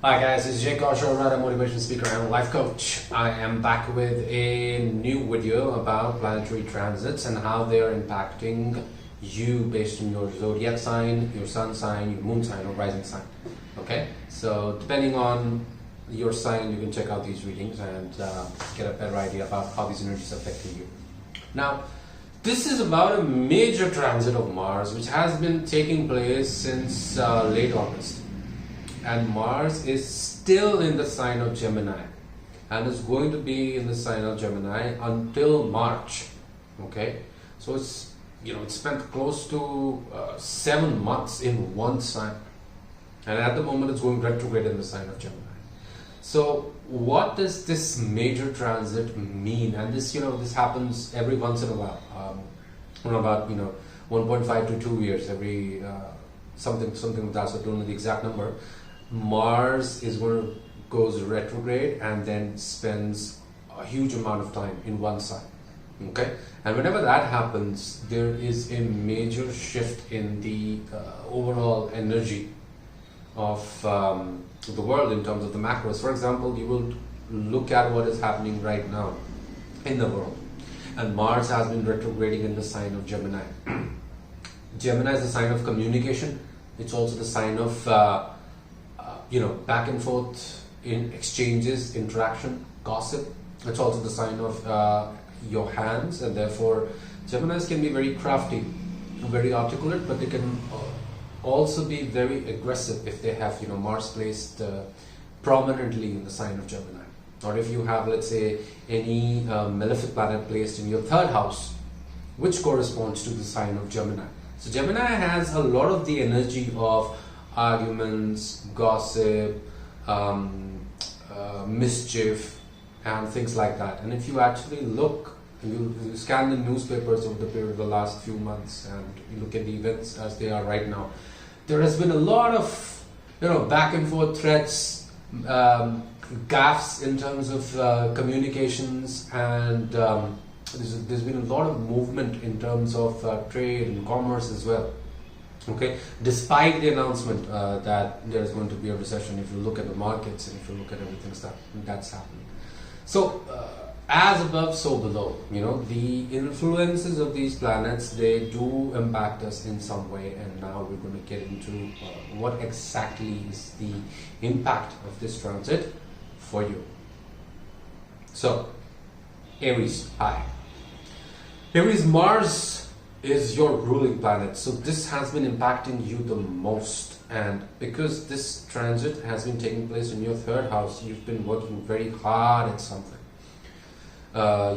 Hi guys, this is Jay Kaushal, a motivation speaker and life coach. I am back with a new video about planetary transits and how they are impacting you based on your zodiac sign, your sun sign, your moon sign or rising sign. Okay, so depending on your sign, you can check out these readings and get a better idea about how these energies are affecting you. Now, this is about a major transit of Mars which has been taking place since late August. And Mars is still in the sign of Gemini and is going to be in the sign of Gemini until March. Okay, so it's spent close to 7 months in one sign, and at the moment it's going retrograde in the sign of Gemini. So what does this major transit mean? And this this happens every once in a while, about 1.5 to 2 years, every something like that. So I don't know the exact number. Mars goes retrograde and then spends a huge amount of time in one sign. Okay, and whenever that happens, there is a major shift in the overall energy of the world in terms of the macros. For example, you will look at what is happening right now in the world, and Mars has been retrograding in the sign of Gemini. Gemini is the sign of communication. It's also the sign of back and forth in exchanges, interaction, gossip. It's also the sign of your hands, and therefore Geminis can be very crafty, very articulate, but they can also be very aggressive if they have Mars placed prominently in the sign of Gemini, or if you have, let's say, any malefic planet placed in your third house, which corresponds to the sign of Gemini. So Gemini has a lot of the energy of arguments, gossip, mischief, and things like that. And if you actually look, you scan the newspapers over the period of the last few months, and you look at the events as they are right now, there has been a lot of back and forth threats, gaffes in terms of communications, and there's been a lot of movement in terms of trade and commerce as well. Okay, despite the announcement that there is going to be a recession, if you look at the markets and if you look at everything that's happening. So as above, so below. The influences of these planets, they do impact us in some way, and now we're going to get into what exactly is the impact of this transit for you. So Aries, hi. Aries, Mars is your ruling planet, so this has been impacting you the most, and because this transit has been taking place in your third house, you've been working very hard at something.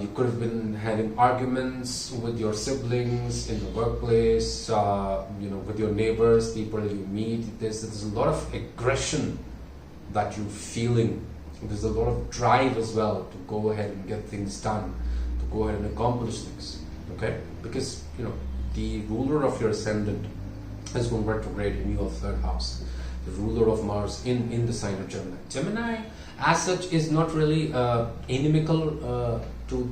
You could have been having arguments with your siblings in the workplace, with your neighbors, people you meet. There's a lot of aggression that you're feeling. There's a lot of drive as well to go ahead and get things done, to go ahead and accomplish things. Okay, because the ruler of your ascendant is going retrograde in your third house. The ruler of Mars in the sign of Gemini. Gemini, as such, is not really inimical to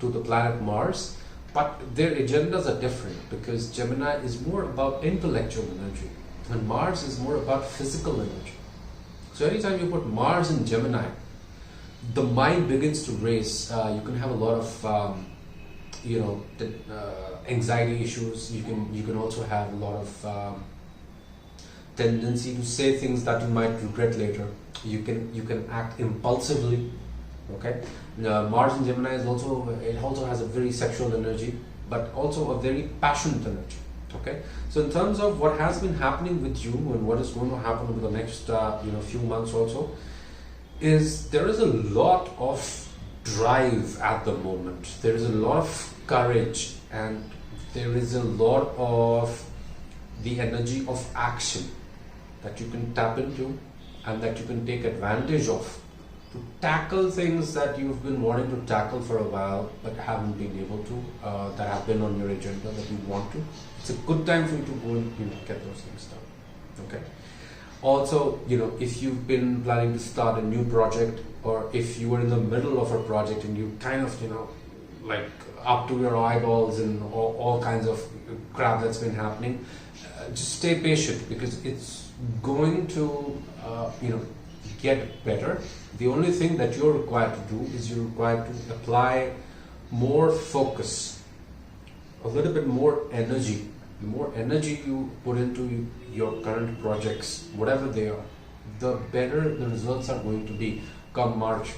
the planet Mars, but their agendas are different, because Gemini is more about intellectual energy, and Mars is more about physical energy. So anytime you put Mars in Gemini, the mind begins to race. You can have a lot of anxiety issues. You can also have a lot of tendency to say things that you might regret later. You can act impulsively. Okay, Mars in Gemini is also has a very sexual energy, but also a very passionate energy. Okay, so in terms of what has been happening with you and what is going to happen over the next few months also, is there is a lot of drive at the moment. There is a lot of courage, and there is a lot of the energy of action that you can tap into and that you can take advantage of to tackle things that you've been wanting to tackle for a while but haven't been able to, that have been on your agenda that you want to. It's a good time for you to go and get those things done. Okay. Also, if you've been planning to start a new project, or if you were in the middle of a project and you kind of like up to your eyeballs in all kinds of crap that's been happening, just stay patient, because it's going to, get better. The only thing that you're required to do is you're required to apply more focus, a little bit more energy. The more energy you put into your current projects, whatever they are, the better the results are going to be come March,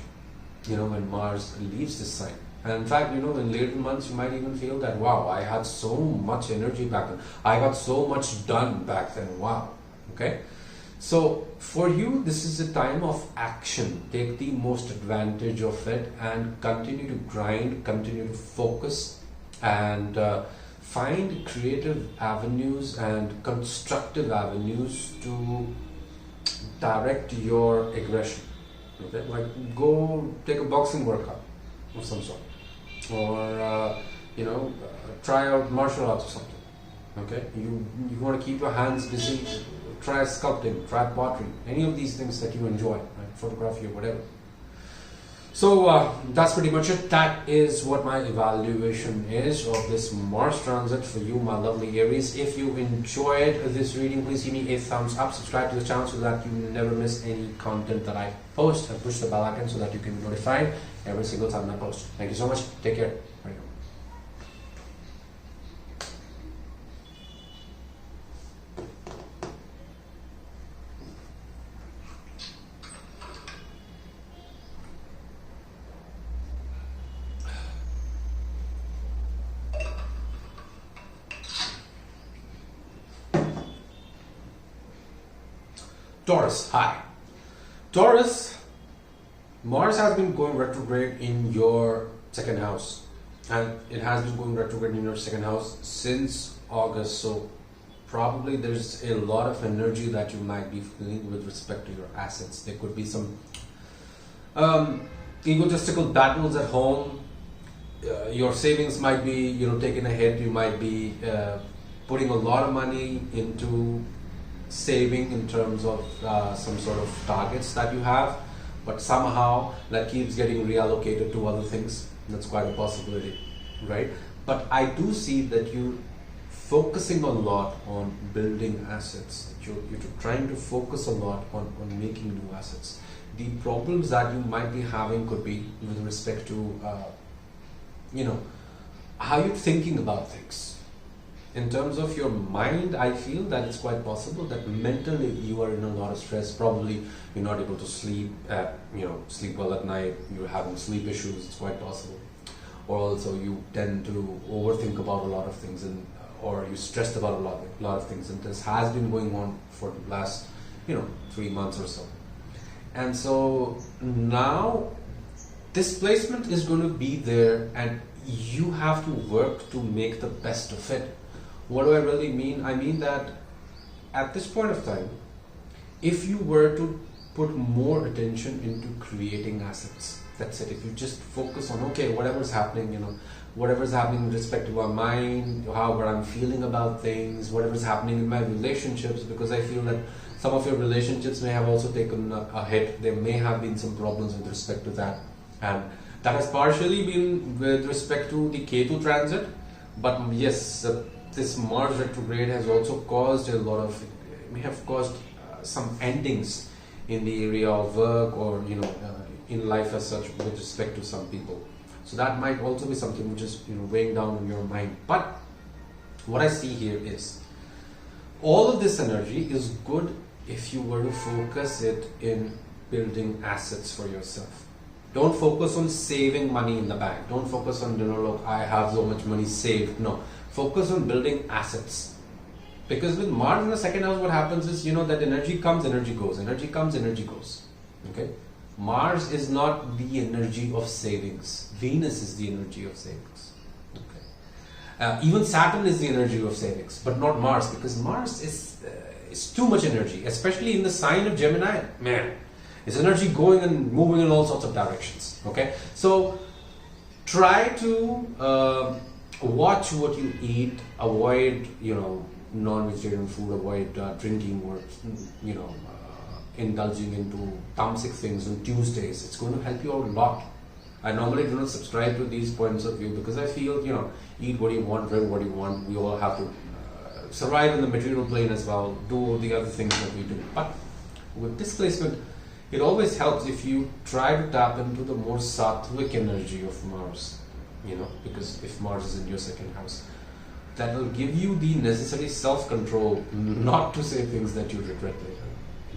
when Mars leaves this sign. And in fact, in later months, you might even feel that, wow, I had so much energy back then. I got so much done back then. Wow. Okay. So for you, this is a time of action. Take the most advantage of it and continue to grind, continue to focus, and find creative avenues and constructive avenues to direct your aggression. Okay, like go take a boxing workout of some sort, or try out martial arts or something. Okay, you want to keep your hands busy. Try sculpting, try pottery, any of these things that you enjoy, right? Photography or whatever. So that's pretty much it. That is what my evaluation is of this Mars transit for you, my lovely Aries. If you enjoyed this reading, please give me a thumbs up, subscribe to the channel so that you never miss any content that I post, and push the bell icon so that you can be notified every single time I post. Thank you so much. Take care. Bye. Taurus, hi. Taurus, Mars has been going retrograde in your second house, and it has been going retrograde in your second house since August. So probably there's a lot of energy that you might be feeling with respect to your assets. There could be some egotistical battles at home. Your savings might be taking a hit. You might be putting a lot of money into saving in terms of some sort of targets that you have, but somehow that keeps getting reallocated to other things. That's quite a possibility, right? But I do see that you're focusing a lot on building assets. You're trying to focus a lot on making new assets. The problems that you might be having could be with respect to how you're thinking about things. In terms of your mind, I feel that it's quite possible that mentally you are in a lot of stress. Probably you're not able to sleep, sleep well at night. You're having sleep issues. It's quite possible. Or also you tend to overthink about a lot of things, or you're stressed about a lot of things. And this has been going on for the last 3 months or so. And so now this placement is going to be there, and you have to work to make the best of it. What do I really mean? I mean that at this point of time, if you were to put more attention into creating assets, that's it. If you just focus on, okay, whatever's happening, whatever's happening with respect to my mind, what I'm feeling about things, whatever's happening in my relationships, because I feel that some of your relationships may have also taken a hit. There may have been some problems with respect to that. And that has partially been with respect to the Ketu transit. But yes, this Mars retrograde has also caused may have caused some endings in the area of work, or in life as such, with respect to some people. So that might also be something which is weighing down on your mind. But what I see here is all of this energy is good if you were to focus it in building assets for yourself. Don't focus on saving money in the bank. Don't focus on look, I have so much money saved. No. Focus on building assets. Because with Mars in the second house, what happens is, that energy comes, energy goes. Energy comes, energy goes. Okay? Mars is not the energy of savings. Venus is the energy of savings. Okay? Even Saturn is the energy of savings, but not Mars, because Mars is too much energy, especially in the sign of Gemini. Man, it's energy going and moving in all sorts of directions. Okay? So try to watch what you eat, avoid non-vegetarian food, avoid drinking, or indulging into tamasic things on Tuesdays. It's going to help you out a lot. I normally do not subscribe to these points of view because I feel eat what you want, drink what you want. We all have to survive in the material plane as well, do the other things that we do. But with displacement, it always helps if you try to tap into the more sattvic energy of Mars, because if Mars is in your second house, that will give you the necessary self-control not to say things that you regret later.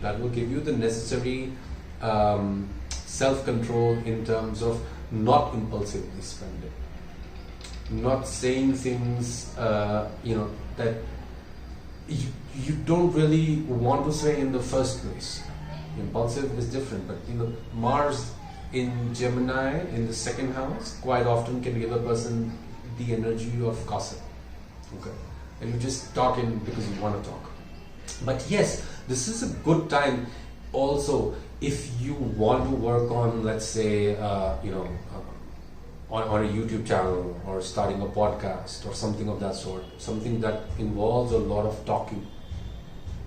That will give you the necessary self-control in terms of not impulsively spending, not saying things that you don't really want to say in the first place. Impulsive is different, but Mars in Gemini in the second house quite often can give a person the energy of gossip. Okay, and you're just talking because you want to talk. But yes, this is a good time also if you want to work on, let's say, on a YouTube channel or starting a podcast or something of that sort, something that involves a lot of talking,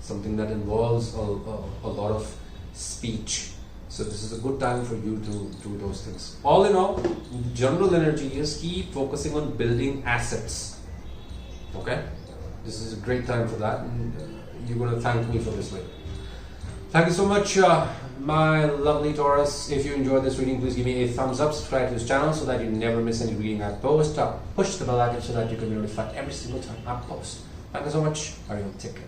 something that involves a lot of speech. So this is a good time for you to do those things. All in all, general energy is keep focusing on building assets. Okay, this is a great time for that, and you're going to thank me for this later. Thank you so much, my lovely Taurus. If you enjoyed this reading, please give me a thumbs up, subscribe to this channel so that you never miss any reading I post. Push the bell icon so that you can be notified every single time I post. Thank you so much. Ariel, take care.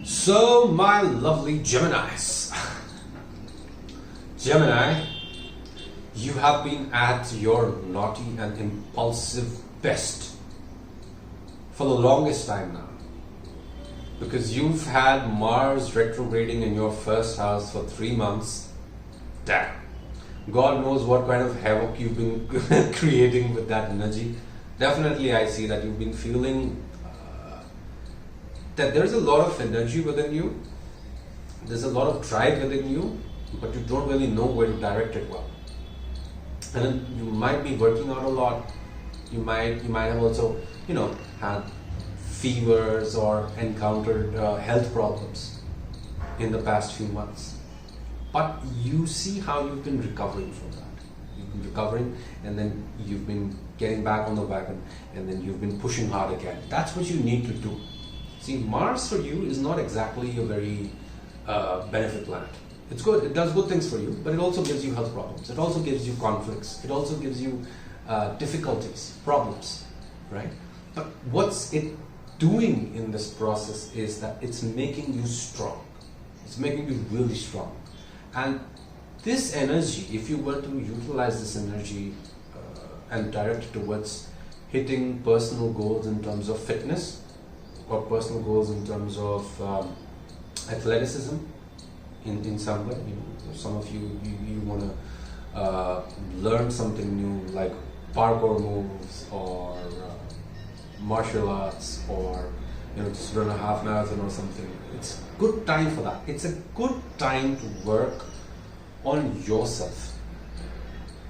So, my lovely Geminis. Gemini, you have been at your naughty and impulsive best for the longest time now. Because you've had Mars retrograding in your first house for 3 months. Damn. God knows what kind of havoc you've been creating with that energy. Definitely I see that you've been feeling that there's a lot of energy within you, there's a lot of drive within you, but you don't really know where to direct it well. And then you might be working out a lot. You might have also had fevers or encountered health problems in the past few months. But you see how you've been recovering from that. You've been recovering, and then you've been getting back on the wagon, and then you've been pushing hard again. That's what you need to do. See, Mars for you is not exactly a very benefit planet. It's good, it does good things for you, but it also gives you health problems. It also gives you conflicts. It also gives you difficulties, problems, right? But what's it doing in this process is that it's making you strong. It's making you really strong. And this energy, if you were to utilize this energy and direct it towards hitting personal goals in terms of fitness, or personal goals in terms of athleticism in some way. Some of you want to learn something new, like parkour moves or martial arts, or just run a half marathon or something. It's a good time for that. It's a good time to work on yourself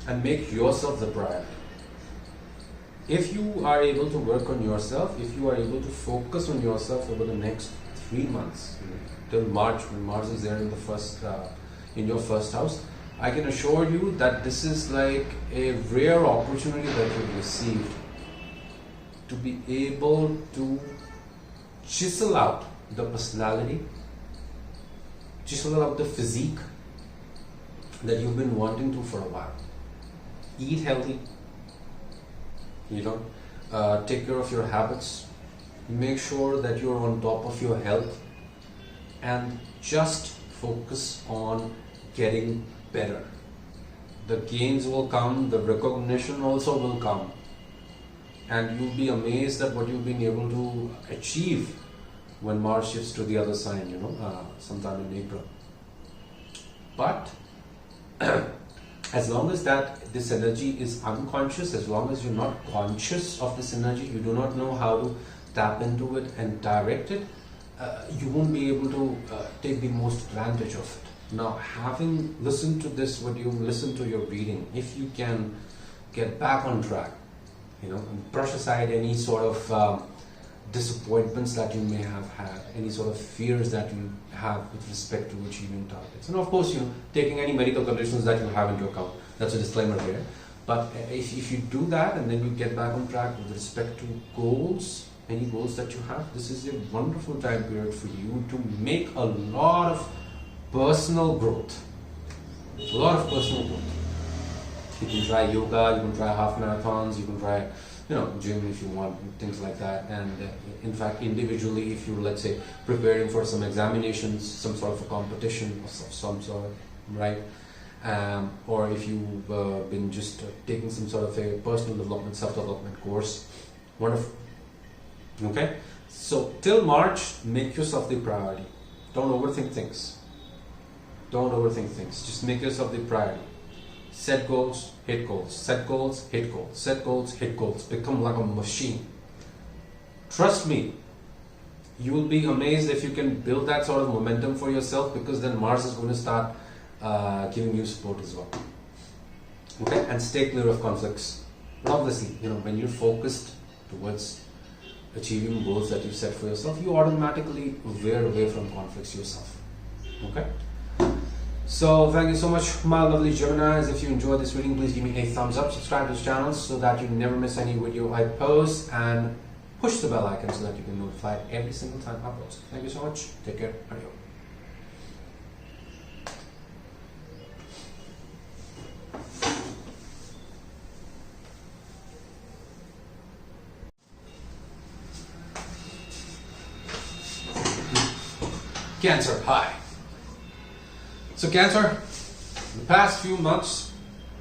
and make yourself the priority. If you are able to work on yourself, if you are able to focus on yourself over the next 3 months, till March, when Mars is there in your first house, I can assure you that this is like a rare opportunity that you've received to be able to chisel out the personality, chisel out the physique that you've been wanting to for a while. Eat healthy. Take care of your habits, make sure that you're on top of your health, and just focus on getting better. The gains will come, the recognition also will come, and you'll be amazed at what you've been able to achieve when Mars shifts to the other sign, sometime in April. But as long as this energy is unconscious, as long as you're not conscious of this energy, you do not know how to tap into it and direct it, you won't be able to take the most advantage of it. Now, having listened to this video, listen to your reading, if you can get back on track, and brush aside any sort of disappointments that you may have had, any sort of fears that you have with respect to achieving targets, and of course, taking any medical conditions that you have into account. That's a disclaimer here. But if you do that and then you get back on track with respect to goals, any goals that you have, this is a wonderful time period for you to make a lot of personal growth. A lot of personal growth. You can try yoga, you can try half marathons, you can try gym if you want, things like that. And in fact, individually, if you're, let's say, preparing for some examinations, some sort of a competition of some sort, right? Or if you've been just taking some sort of a personal development, self-development course, wonderful. Okay? So till March, make yourself the priority. Don't overthink things. Don't overthink things. Just make yourself the priority. Set goals, hit goals. Set goals, hit goals. Set goals, hit goals. Become like a machine. Trust me, you will be amazed if you can build that sort of momentum for yourself, because then Mars is going to start giving you support as well. Okay? And stay clear of conflicts. Obviously, when you're focused towards achieving goals that you set for yourself, you automatically veer away from conflicts yourself. Okay? So thank you so much, my lovely Geminis. If you enjoyed this reading, please give me a thumbs up, subscribe to this channel so that you never miss any video I post, and push the bell icon so that you can be notified every single time I post. Thank you so much. Take care. Adios. Cancer, hi. So Cancer, the past few months,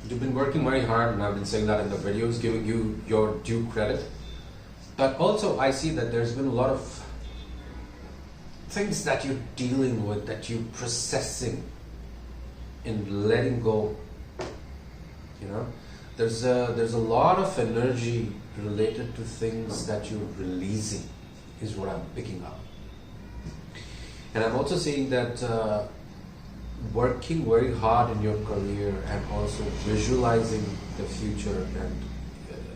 you've been working very hard, and I've been saying that in the videos, giving you your due credit. But also I see that there's been a lot of things that you're dealing with, that you're processing and letting go. There's a lot of energy related to things that you're releasing, is what I'm picking up. And I'm also seeing that working very hard in your career and also visualizing the future and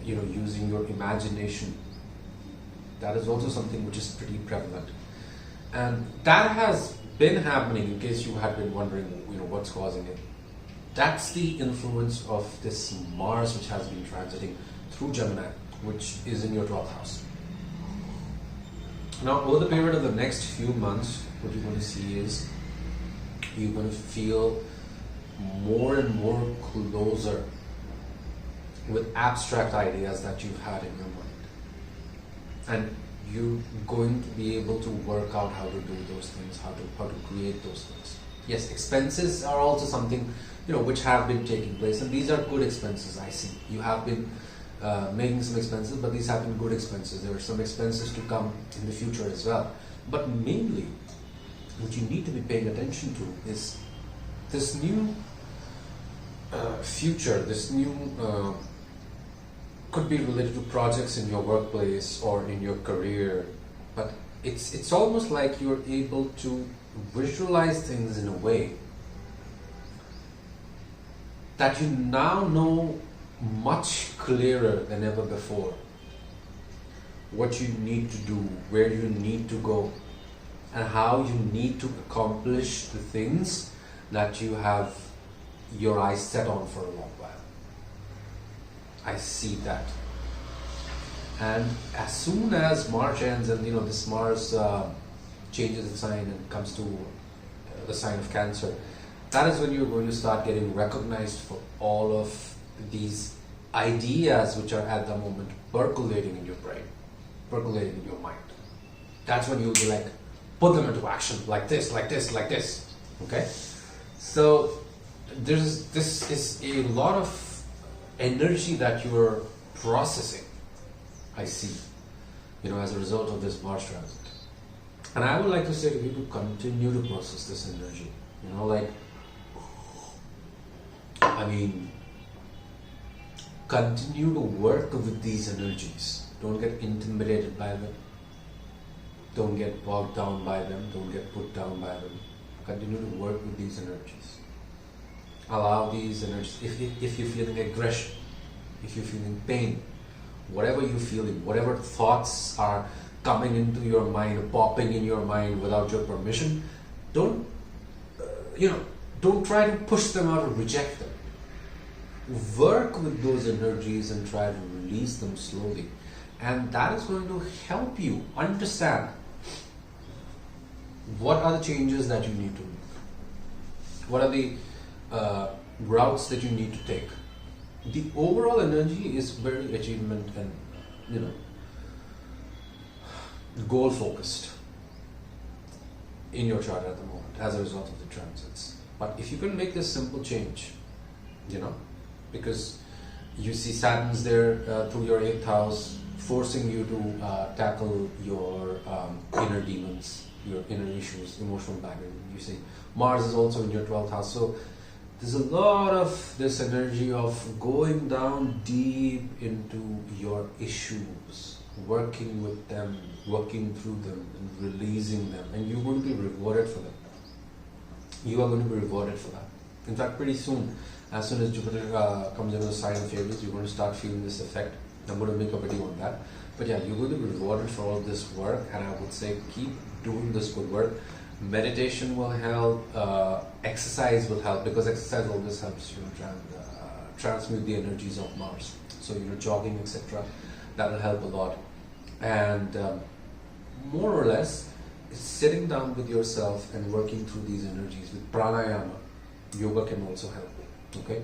using your imagination, that is also something which is pretty prevalent. And that has been happening, in case you had been wondering what's causing it. That's the influence of this Mars, which has been transiting through Gemini, which is in your 12th house. Now, over the period of the next few months, what you're going to see is you're going to feel more and more closer with abstract ideas that you've had in your mind. And you're going to be able to work out how to do those things, how to create those things. Yes, expenses are also something which have been taking place, and these are good expenses. I see you have been making some expenses, but these have been good expenses. There are some expenses to come in the future as well. But mainly, what you need to be paying attention to is this new future, this new could be related to projects in your workplace or in your career, but it's almost like you're able to visualize things in a way that you now know much clearer than ever before what you need to do, where you need to go, and how you need to accomplish the things that you have your eyes set on for a long while. I see that. And as soon as March ends and this Mars changes its sign and comes to the sign of Cancer, that is when you're going to start getting recognized for all of these ideas which are at the moment percolating in your brain, percolating in your mind. That's when you'll be like, put them into action, like this, like this, like this. Okay? So this is a lot of energy that you're processing, I see, as a result of this Mars transit. And I would like to say to you to continue to process this energy. Continue to work with these energies. Don't get intimidated by them. Don't get bogged down by them. Don't get put down by them. continue to work with these energies. Allow these energies, if you're feeling aggression, if you're feeling pain, whatever you're feeling, whatever thoughts are coming into your mind, popping in your mind without your permission, don't try to push them out or reject them. Work with those energies and try to release them slowly. And that is going to help you understand what are the changes that you need to make. What are the routes that you need to take. The overall energy is very achievement and goal focused in your chart at the moment as a result of the transits. But if you can make this simple change, because you see Saturn's there through your 8th house, forcing you to tackle your inner demons, your inner issues, emotional baggage. You see Mars is also in your 12th house, so there's a lot of this energy of going down deep into your issues, working with them, working through them and releasing them, and you're going to be rewarded for them. You are going to be rewarded for that. In fact, pretty soon, as soon as Jupiter comes into the sign of Aries, you're going to start feeling this effect. I'm going to make a video on that. But yeah, you're going to be rewarded for all this work, and I would say keep doing this good work. Meditation will help, exercise will help, because exercise always helps you transmute the energies of Mars. So jogging, etc. that will help a lot. And more or less, sitting down with yourself and working through these energies with pranayama. Yoga can also help. Okay,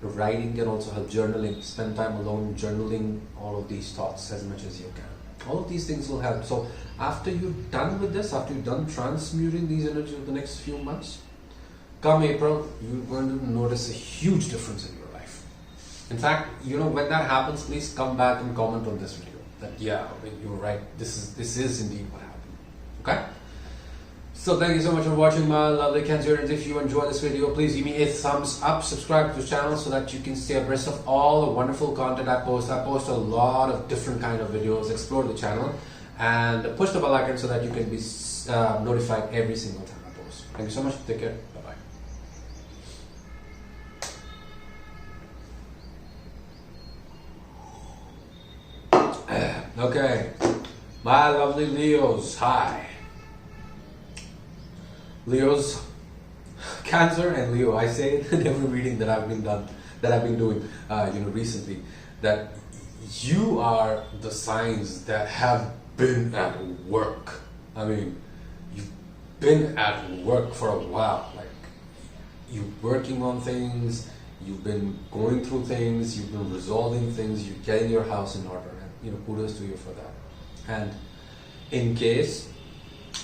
writing can also help. Journaling, spend time alone journaling all of these thoughts as much as you can. All of these things will help. So after you're done with this, after you're done transmuting these energies over the next few months, come April, you're going to notice a huge difference in your life. In fact, when that happens, please come back and comment on this video. That you're right. This is indeed what happened. Okay. So thank you so much for watching, my lovely Cancerians. If you enjoyed this video, please give me a thumbs up, subscribe to the channel so that you can stay abreast of all the wonderful content I post. I post a lot of different kind of videos. Explore the channel and push the bell icon so that you can be notified every single time I post. Thank you so much. Take care. Bye-bye. Okay, my lovely Leos, hi. Leos, Cancer and Leo. I say it in every reading that I've been doing, recently, that you are the signs that have been at work. I mean, you've been at work for a while. Like, you're working on things, you've been going through things, you've been resolving things, you're getting your house in order, and kudos to you for that. And in case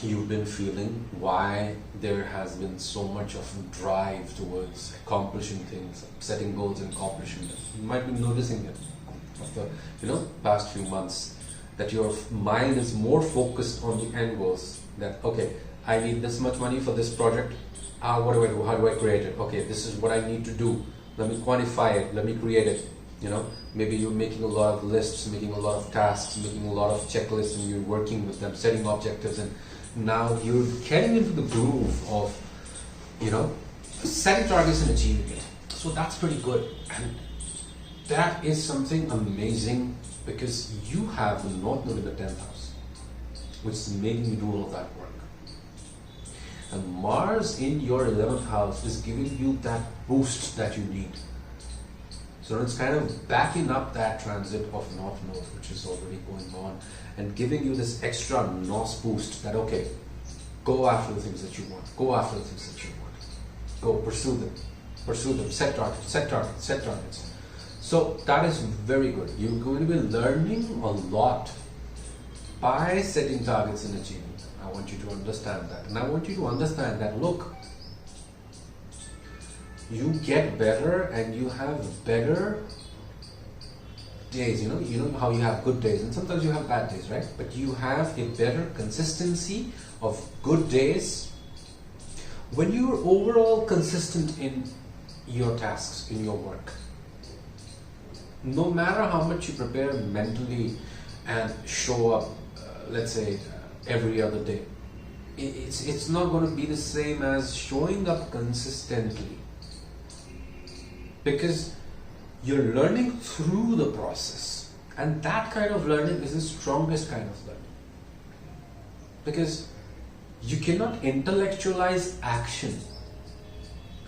you've been feeling why there has been so much of a drive towards accomplishing things, setting goals and accomplishing them, you might be noticing it after past few months, that your mind is more focused on the end goals. That okay, I need this much money for this project. What do I do? How do I create it? Okay, this is what I need to do. Let me quantify it. Let me create it. Maybe you're making a lot of lists, making a lot of tasks, making a lot of checklists, and you're working with them, setting objectives, and now you're getting into the groove of, setting targets and achieving it. So that's pretty good. And that is something amazing, because you have the North Node in the 10th house, which is making you do all of that work. And Mars in your 11th house is giving you that boost that you need. So it's kind of backing up that transit of North Node, which is already going on, and giving you this extra NOS boost that, okay, go after the things that you want, go after the things that you want, go pursue them, set targets. So that is very good. You're going to be learning a lot by setting targets and achieving them. I want you to understand that. And I want you to understand that, look, you get better and you have better days. You know how you have good days and sometimes you have bad days, right? But you have a better consistency of good days when you're overall consistent in your tasks, in your work. No matter how much you prepare mentally and show up, let's say, every other day, it's not going to be the same as showing up consistently, because you're learning through the process, and that kind of learning is the strongest kind of learning, because you cannot intellectualize action.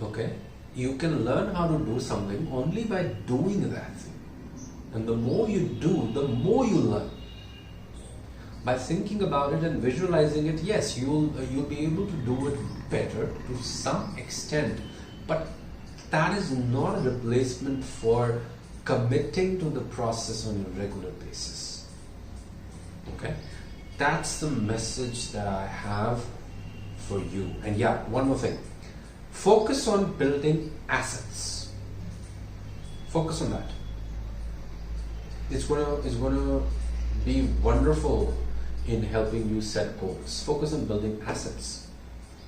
Okay, you can learn how to do something only by doing that thing, and the more you do, the more you learn. By thinking about it and visualizing it, yes, you'll be able to do it better to some extent, but that is not a replacement for committing to the process on a regular basis. Okay, that's the message that I have for you. And yeah, one more thing, focus on building assets. Focus on that. It's gonna be wonderful in helping you set goals. Focus on building assets.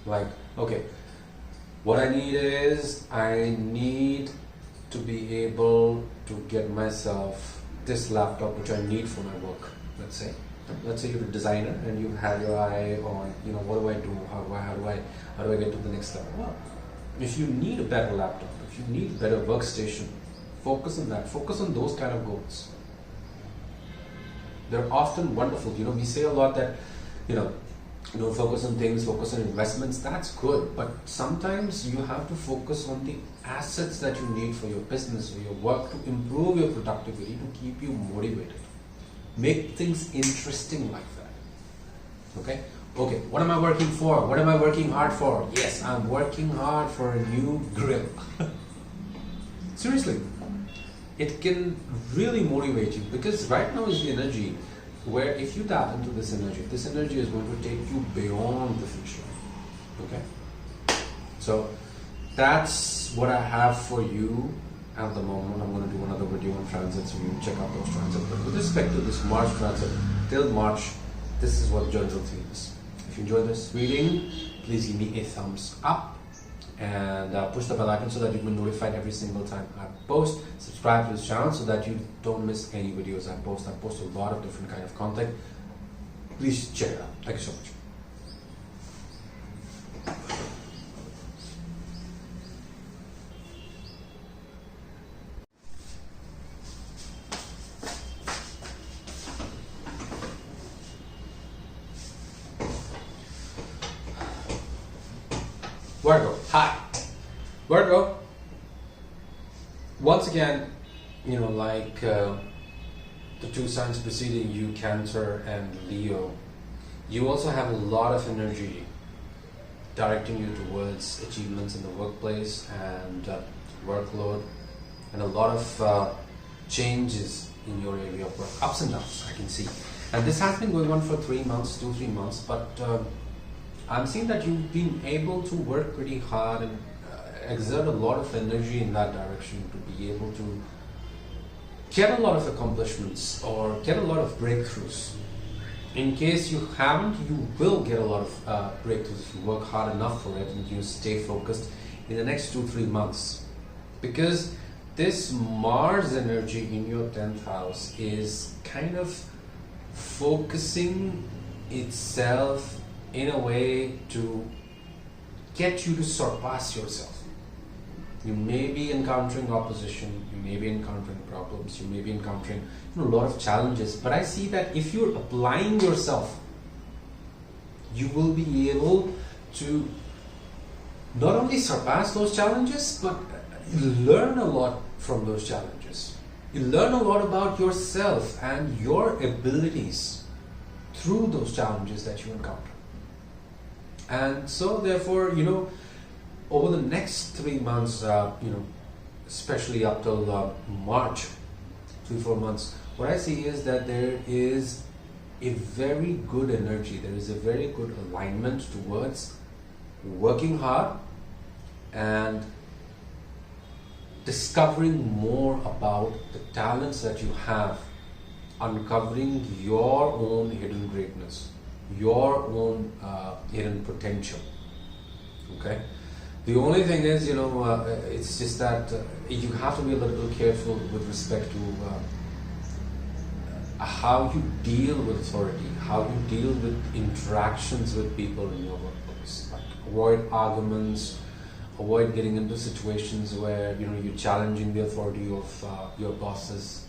Like, okay, what I need to be able to get myself this laptop which I need for my work. Let's say you're a designer and you have your eye on, what do I do? How do I get to the next level? Well, if you need a better laptop, if you need a better workstation, focus on that. Focus on those kind of goals. They're often wonderful. We say a lot that, focus on things, focus on investments. That's good, but sometimes you have to focus on the assets that you need for your business, for your work, to improve your productivity, to keep you motivated. Make things interesting like that. Okay, what am I working for? What am I working hard for? Yes, I'm working hard for a new grill. Seriously, it can really motivate you, because right now is the energy where if you tap into this energy is going to take you beyond the future. Okay, so that's what I have for you at the moment. I'm going to do another video on transits, so you check out those transits. But with respect to this March transit, till March, this is what the general theme is. If you enjoyed this reading, please give me a thumbs up and push the bell icon so that you will be notified every single time I post. Subscribe to this channel so that you don't miss any videos I post. I post a lot of different kind of content. Please check it out. Thank you so much. Virgo, hi. Virgo, once again, like the two signs preceding you, Cancer and Leo, you also have a lot of energy directing you towards achievements in the workplace and workload, and a lot of changes in your area of work, ups and downs, I can see. And this has been going on for 3 months, 2-3 months, but I'm seeing that you've been able to work pretty hard and exert a lot of energy in that direction to be able to get a lot of accomplishments or get a lot of breakthroughs. In case you haven't, you will get a lot of breakthroughs if you work hard enough for it and you stay focused in the next 2-3 months. Because this Mars energy in your 10th house is kind of focusing itself in a way to get you to surpass yourself. You may be encountering opposition, you may be encountering problems, you may be encountering a lot of challenges, but I see that if you're applying yourself, you will be able to not only surpass those challenges, but learn a lot from those challenges. You learn a lot about yourself and your abilities through those challenges that you encounter. And so therefore, over the next 3 months, especially up till March, 3-4 months, what I see is that there is a very good energy, there is a very good alignment towards working hard and discovering more about the talents that you have, uncovering your own hidden greatness, your own hidden potential. Okay, the only thing is, it's just that you have to be a little bit careful with respect to how you deal with authority, how you deal with interactions with people in your workplace. Like avoid arguments, avoid getting into situations where you're challenging the authority of your bosses.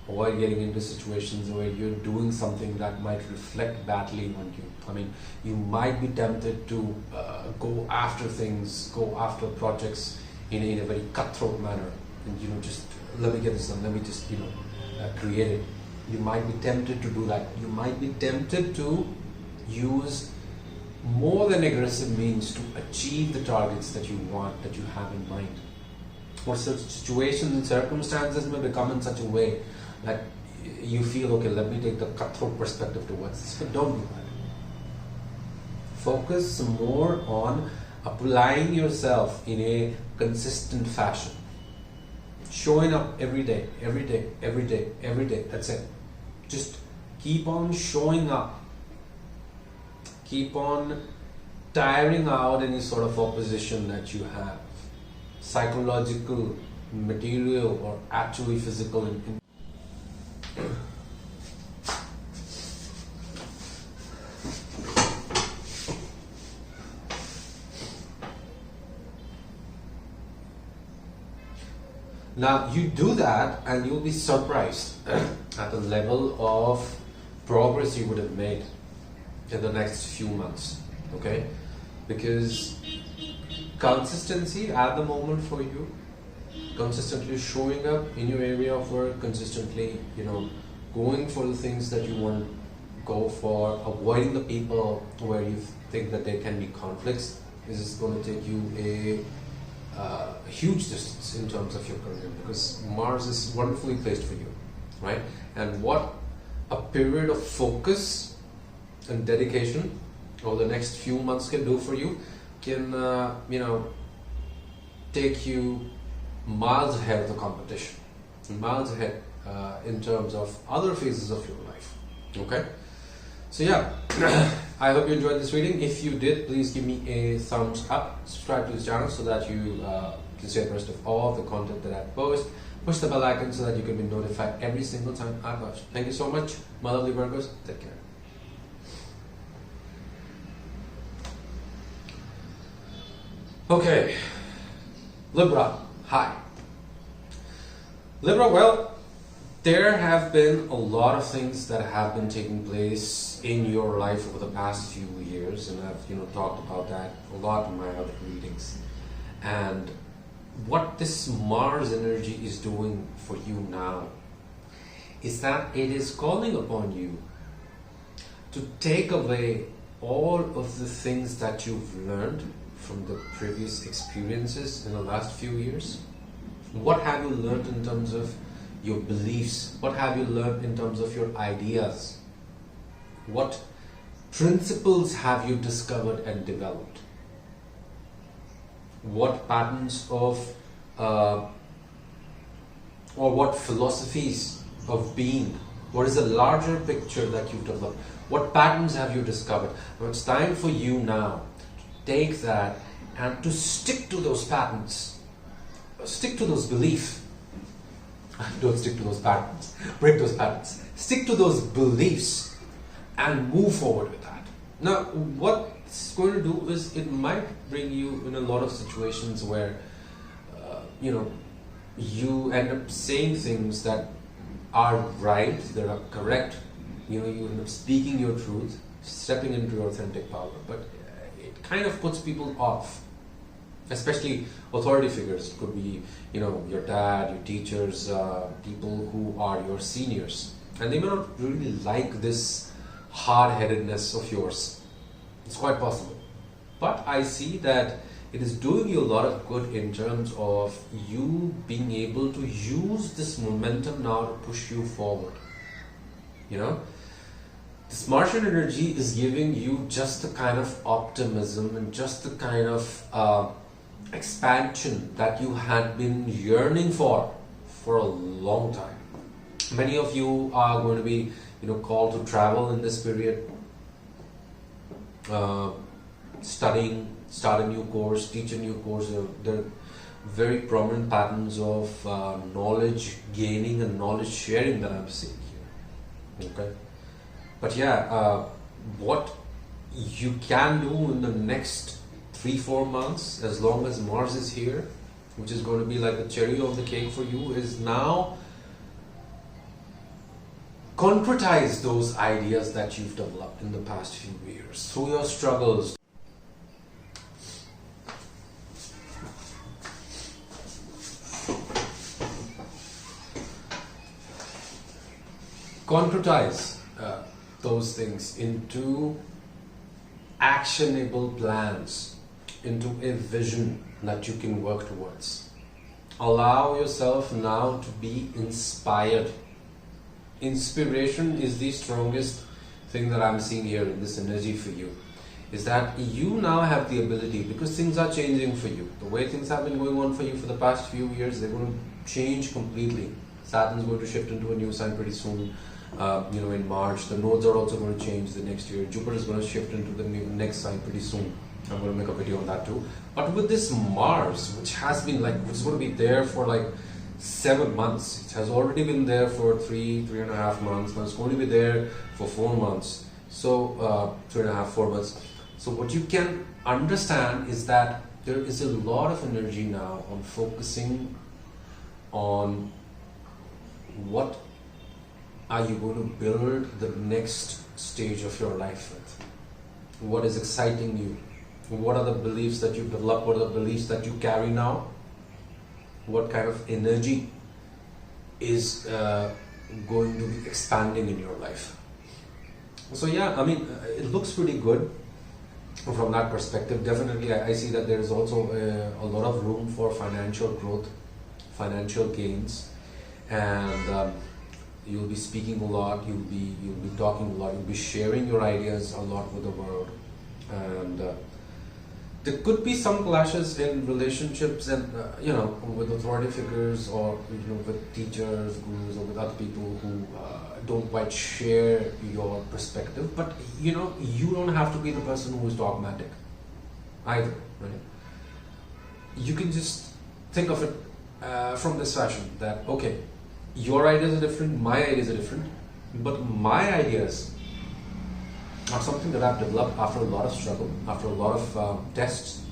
Avoid getting into situations where you're doing something that might reflect badly on you. I mean, you might be tempted to go after things, go after projects in a very cutthroat manner, and just let me get this done, let me just create it. You might be tempted to do that. You might be tempted to use more than aggressive means to achieve the targets that you want, that you have in mind. Or such situations and circumstances may become in such a way that you feel, okay, let me take the cutthroat perspective towards this, but don't do that. Focus more on applying yourself in a consistent fashion. Showing up every day, every day, every day, every day. That's it. Just keep on showing up. Keep on tiring out any sort of opposition that you have. Psychological, material, or actually physical. Now you do that and you'll be surprised at the level of progress you would have made in the next few months, okay? Because consistency at the moment for you, consistently showing up in your area of work, consistently, going for the things that you want to go for, avoiding the people where you think that there can be conflicts, this is going to take you a huge distance in terms of your career, because Mars is wonderfully placed for you, right? And what a period of focus and dedication over the next few months can do for you can take you miles ahead of the competition, miles ahead in terms of other phases of your life. Okay, so yeah, I hope you enjoyed this reading. If you did, please give me a thumbs up, subscribe to this channel so that you can stay abreast of all the content that I post. Push the bell icon so that you can be notified every single time I post. Thank you so much, my lovely Virgos. Take care. Okay, Libra, hi. Libra, well, there have been a lot of things that have been taking place in your life over the past few years, and I've talked about that a lot in my other readings. And what this Mars energy is doing for you now is that it is calling upon you to take away all of the things that you've learned from the previous experiences in the last few years. What have you learned in terms of your beliefs? What have you learned in terms of your ideas? What principles have you discovered and developed? What patterns of or what philosophies of being? What is the larger picture that you've developed? What patterns have you discovered? Now it's time for you now to take that and to stick to those patterns. Stick to those beliefs. Don't stick to those patterns. Break those patterns. Stick to those beliefs and move forward with that. Now, what it's going to do is it might bring you in a lot of situations where, you end up saying things that are right, that are correct. You end up speaking your truth, stepping into your authentic power. But it kind of puts people off. Especially authority figures. It could be, your dad, your teachers, people who are your seniors. And they may not really like this hard-headedness of yours. It's quite possible. But I see that it is doing you a lot of good in terms of you being able to use this momentum now to push you forward. This Martian energy is giving you just the kind of optimism and just the kind of expansion that you had been yearning for a long time. Many of you are going to be called to travel in this period, studying, start a new course, teach a new course. There are very prominent patterns of knowledge gaining and knowledge sharing that I'm seeing Okay, but yeah, what you can do in the next 3-4 months, as long as Mars is here, which is going to be like the cherry on the cake for you, is now concretize those ideas that you've developed in the past few years through your struggles. Concretize those things into actionable plans, into a vision that you can work towards. Allow yourself now to be inspired. Inspiration is the strongest thing that I'm seeing here in this energy for you. Is that you now have the ability, because things are changing for you. The way things have been going on for you for the past few years, they're going to change completely. Saturn's going to shift into a new sign pretty soon. In March. The nodes are also going to change the next year. Jupiter is going to shift into the next sign pretty soon. I'm going to make a video on that too. But with this Mars, which has been which is going to be there for 7 months. It has already been there for 3.5 months. Now it's going to be there for 4 months. So 3.5, 4 months. So what you can understand is that there is a lot of energy now on focusing on what are you going to build the next stage of your life with? What is exciting you? What are the beliefs that you've developed? What are the beliefs that you carry now? What kind of energy is going to be expanding in your life? So yeah, I mean, it looks pretty good from that perspective. Definitely, I see that there is also a lot of room for financial growth, financial gains, and you'll be speaking a lot, you'll be talking a lot, you'll be sharing your ideas a lot with the world, and there could be some clashes in relationships and with authority figures, or with teachers, gurus, or with other people who don't quite share your perspective. But you don't have to be the person who is dogmatic either, right? You can just think of it from this fashion, that okay, your ideas are different, my ideas are different, but my ideas are something that I've developed after a lot of struggle, after a lot of tests,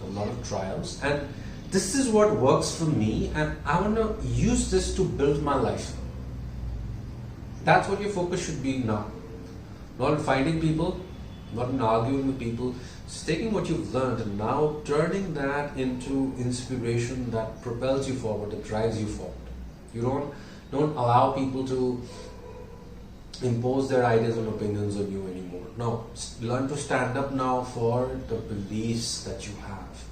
a lot of trials, and this is what works for me, and I want to use this to build my life. That's what your focus should be now. Not in finding people, not in arguing with people, just taking what you've learned and now turning that into inspiration that propels you forward, that drives you forward. You don't allow people to impose their ideas and opinions on you anymore. No, learn to stand up now for the beliefs that you have,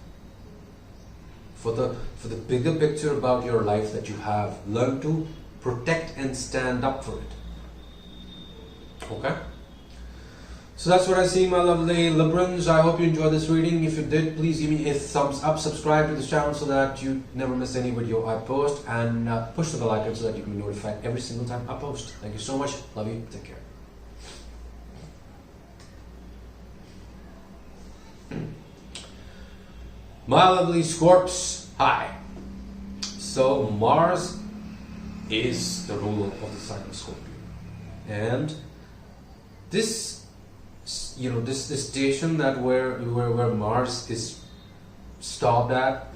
for the bigger picture about your life that you have. Learn to protect and stand up for it. Okay? So that's what I see, my lovely Librans. I hope you enjoyed this reading. If you did, please give me a thumbs up, subscribe to this channel so that you never miss any video I post, and push the bell icon so that you can be notified every single time I post. Thank you so much. Love you. Take care. My lovely Scorps, hi. So Mars is the ruler of the sign of Scorpio, and this station that where Mars is stopped at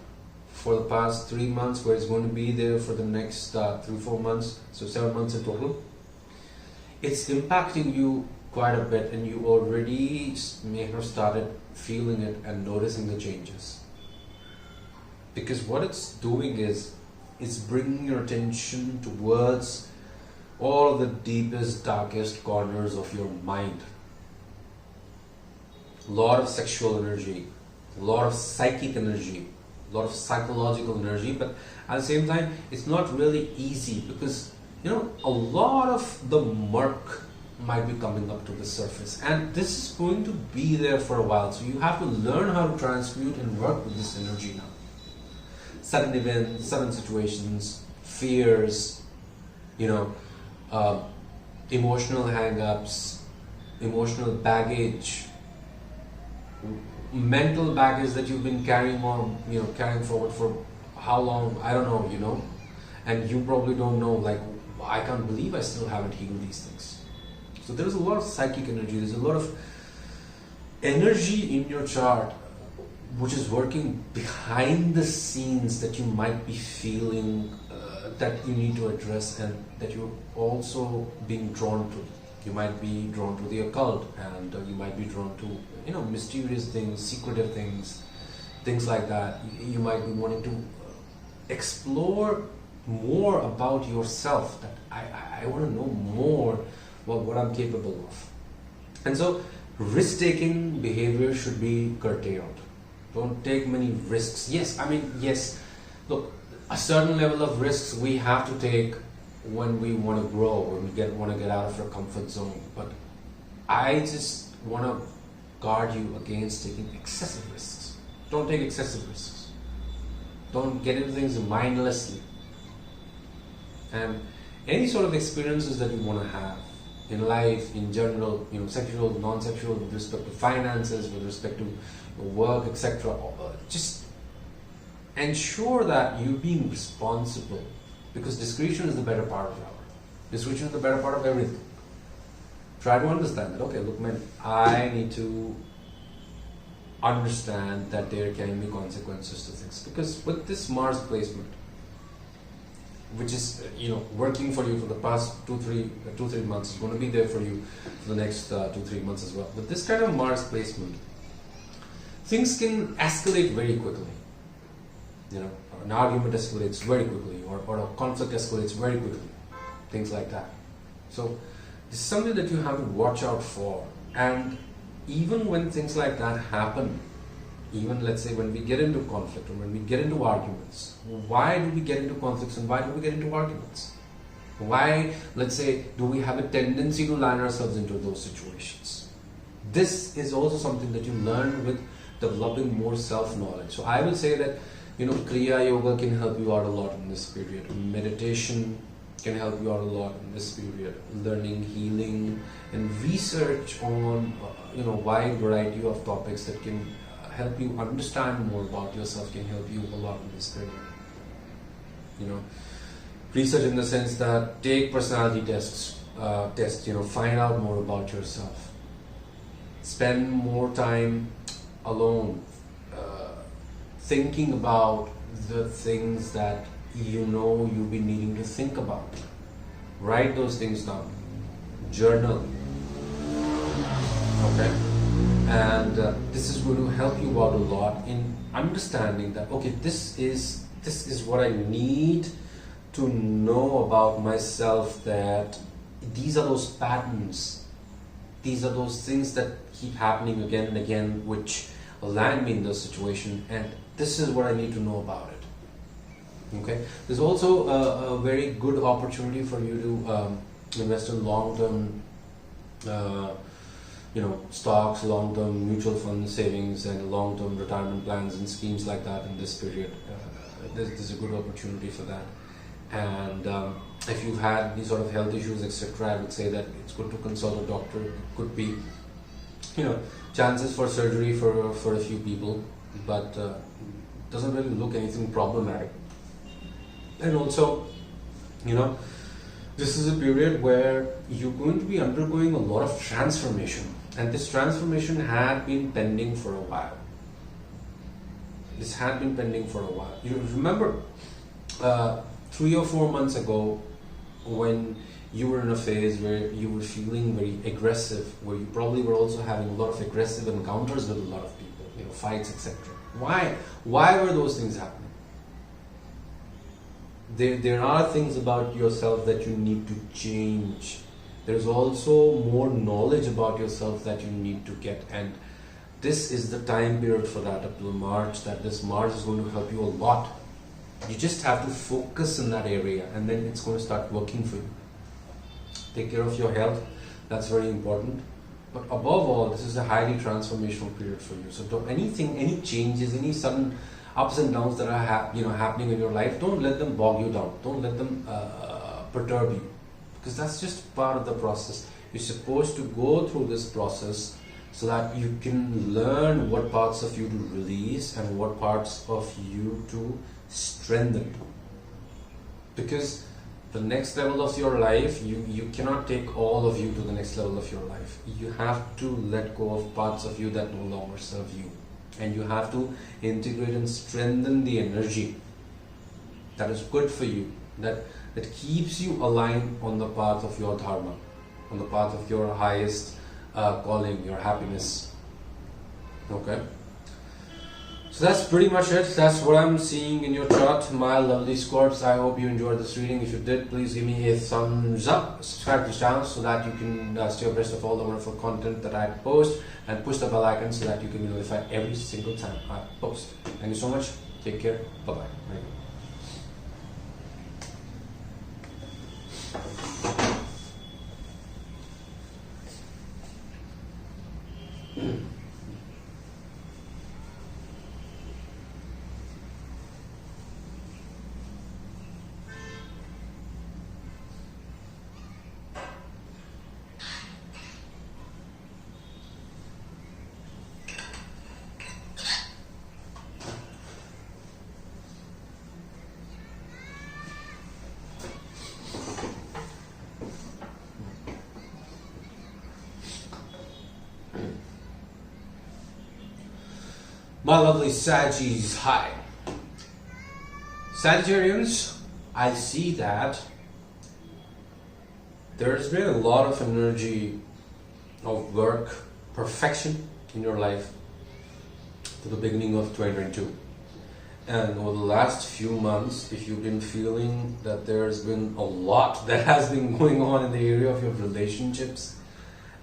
for the past 3 months, where it's going to be there for the next 3-4 months, so 7 months in total, it's impacting you quite a bit, and you already may have started feeling it and noticing the changes. Because what it's doing is it's bringing your attention towards all the deepest, darkest corners of your mind. A lot of sexual energy, a lot of psychic energy, a lot of psychological energy, but at the same time, it's not really easy because, a lot of the murk might be coming up to the surface, and this is going to be there for a while. So you have to learn how to transmute and work with this energy now. Sudden events, sudden situations, fears, emotional hang-ups, emotional baggage, mental baggage that you've been carrying carrying forward for how long, I don't know, and you probably don't know, I can't believe I still haven't healed these things. So there's a lot of psychic energy, there's a lot of energy in your chart which is working behind the scenes that you might be feeling that you need to address, and that you're also being drawn to. You might be drawn to the occult, and you might be drawn to, you know, mysterious things, secretive things, things like that. You might be wanting to explore more about yourself, that I want to know more about what I'm capable of. And so risk-taking behavior should be curtailed. Don't take many risks. Yes, look, a certain level of risks we have to take when we want to grow, when we want to get out of our comfort zone. But I just want to guard you against taking excessive risks. Don't take excessive risks. Don't get into things mindlessly. And any sort of experiences that you want to have in life, in general, you know, sexual, non-sexual, with respect to finances, with respect to work, etc. Just ensure that you're being responsible, because discretion is the better part of valor. Discretion is the better part of everything. Try to understand that, okay, look man, I need to understand that there can be consequences to things, because with this Mars placement, which is working for you for the past 2-3 months, is going to be there for you for the next 2-3 months as well. With this kind of Mars placement, things can escalate very quickly. An argument escalates very quickly, or a conflict escalates very quickly, things like that. So this is something that you have to watch out for. And even when things like that happen, even let's say when we get into conflict or when we get into arguments, why do we get into conflicts and why do we get into arguments? Why, let's say, do we have a tendency to line ourselves into those situations? This is also something that you learn with developing more self-knowledge. So I will say that Kriya Yoga can help you out a lot in this period. Meditation can help you out a lot in this period. Learning, healing, and research on wide variety of topics that can help you understand more about yourself can help you a lot in this period. Research in the sense that take personality tests, find out more about yourself. Spend more time alone, thinking about the things that you've been needing to think about. Write those things down. Journal. Okay? And this is going to help you out a lot in understanding that, okay, this is what I need to know about myself, that these are those patterns, these are those things that keep happening again and again, which land me in this situation, and this is what I need to know about it. Okay, there's also a very good opportunity for you to invest in long-term stocks, long-term mutual fund savings, and long-term retirement plans and schemes like that in this period. There's a good opportunity for that. And if you've had these sort of health issues, etc., I would say that it's good to consult a doctor. It could be, chances for surgery for a few people, but doesn't really look anything problematic. And also, this is a period where you're going to be undergoing a lot of transformation, and this transformation had been pending for a while. You remember 3 or 4 months ago, when you were in a phase where you were feeling very aggressive, where you probably were also having a lot of aggressive encounters with a lot of people, fights, etc. Why were those things happening? There are things about yourself that you need to change. There's also more knowledge about yourself that you need to get, and this is the time period for that, up till March, that this Mars is going to help you a lot. You just have to focus in that area, and then it's going to start working for you. Take care of your health, that's very important. But above all, this is a highly transformational period for you. So any changes, any sudden ups and downs that are happening in your life, don't let them bog you down. Don't let them perturb you, because that's just part of the process. You're supposed to go through this process so that you can learn what parts of you to release and what parts of you to strengthen. Because the next level of your life, you cannot take all of you to the next level of your life. You have to let go of parts of you that no longer serve you, and you have to integrate and strengthen the energy that is good for you, that keeps you aligned on the path of your dharma, on the path of your highest calling, your happiness. Okay, so that's pretty much it. That's what I'm seeing in your chart, my lovely Scorps. I hope you enjoyed this reading. If you did, please give me a thumbs up, subscribe to the channel so that you can stay abreast of all the wonderful content that I post, and push the bell icon so that you can be notified every single time I post. Thank you so much. Take care. Bye bye. My lovely Saggies, hi. Sagittarians, I see that there's been a lot of energy of work, perfection in your life to the beginning of 2022. And over the last few months, if you've been feeling that there's been a lot that has been going on in the area of your relationships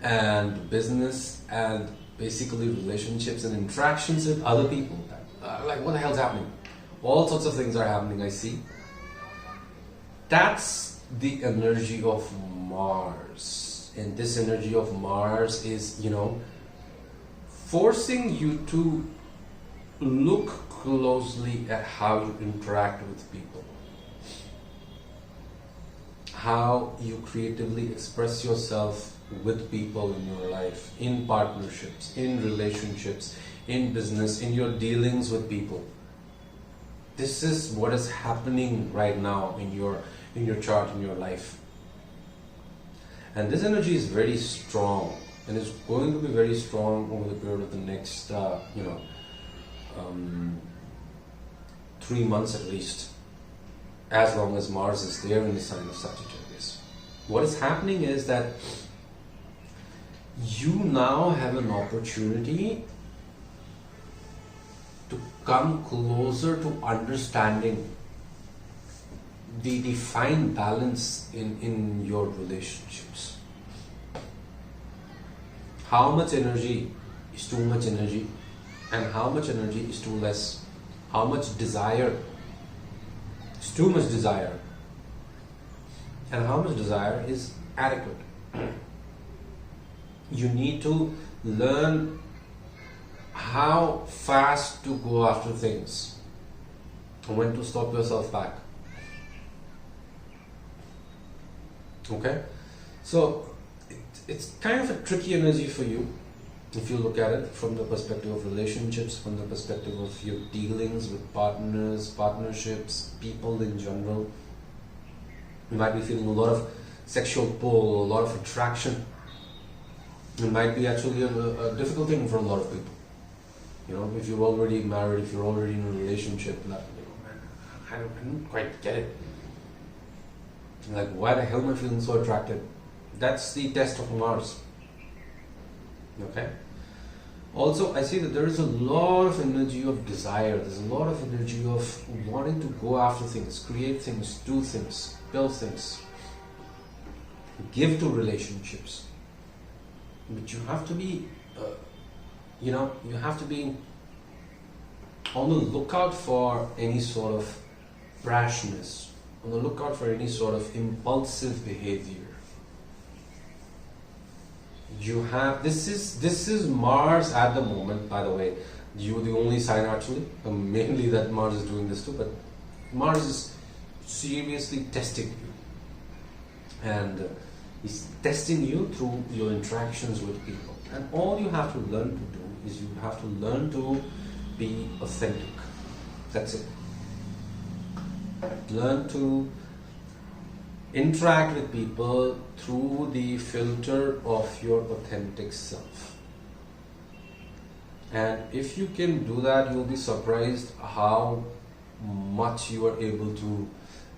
and business and basically relationships and interactions with other people, like what the hell's happening? All sorts of things are happening, I see. That's the energy of Mars. And this energy of Mars is, forcing you to look closely at how you interact with people, how you creatively express yourself with people in your life, in partnerships, in relationships, in business, in your dealings with people. This is what is happening right now in your chart, in your life. And this energy is very strong, and it's going to be very strong over the period of the next 3 months at least, as long as Mars is there in the sign of Sagittarius. What is happening is that you now have an opportunity to come closer to understanding the fine balance in your relationships. How much energy is too much energy, and how much energy is too less. How much desire is too much desire, and how much desire is adequate. You need to learn how fast to go after things and when to stop yourself back. Okay? So it's kind of a tricky energy for you if you look at it from the perspective of relationships, from the perspective of your dealings with partners, partnerships, people in general. You might be feeling a lot of sexual pull, a lot of attraction. It might be actually a difficult thing for a lot of people. If you're already married, if you're already in a relationship, I don't quite get it. Like, why the hell am I feeling so attracted? That's the test of Mars. Okay? Also, I see that there is a lot of energy of desire. There's a lot of energy of wanting to go after things, create things, do things, build things, give to relationships. But you have to be, you have to be on the lookout for any sort of brashness, on the lookout for any sort of impulsive behavior. This is Mars at the moment, by the way. You're the only sign actually, mainly that Mars is doing this too, but Mars is seriously testing you. And He's testing you through your interactions with people. And all you have to learn to do is you have to learn to be authentic. That's it. Learn to interact with people through the filter of your authentic self. And if you can do that, you'll be surprised how much you are able to